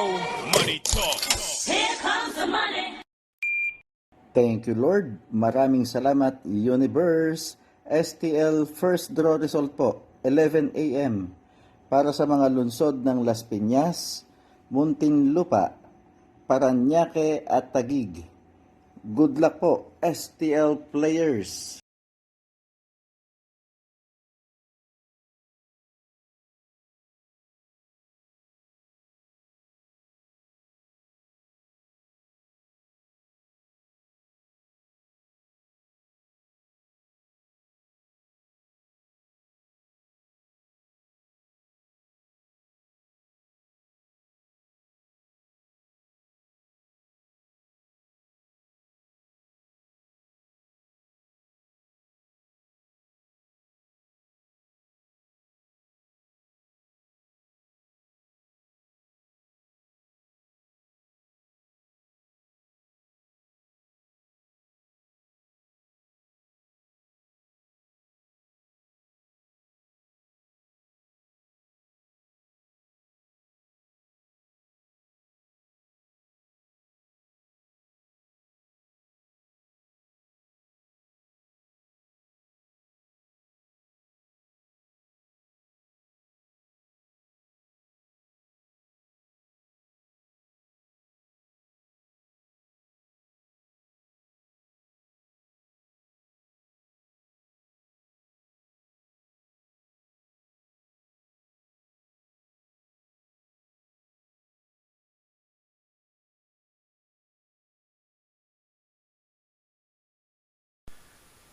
Money talk. Here comes the money. Thank you, Lord. Maraming salamat, Universe. STL first draw result po, 11 a.m. Para sa mga lungsod ng Las Piñas, Muntinlupa, Parañaque at Taguig. Good luck po, STL players!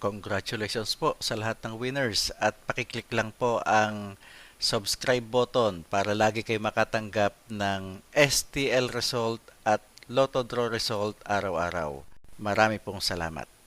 Congratulations po sa lahat ng winners at pakiclick lang po ang subscribe button para lagi kayo makatanggap ng STL result at Lotto Draw result araw-araw. Marami pong salamat.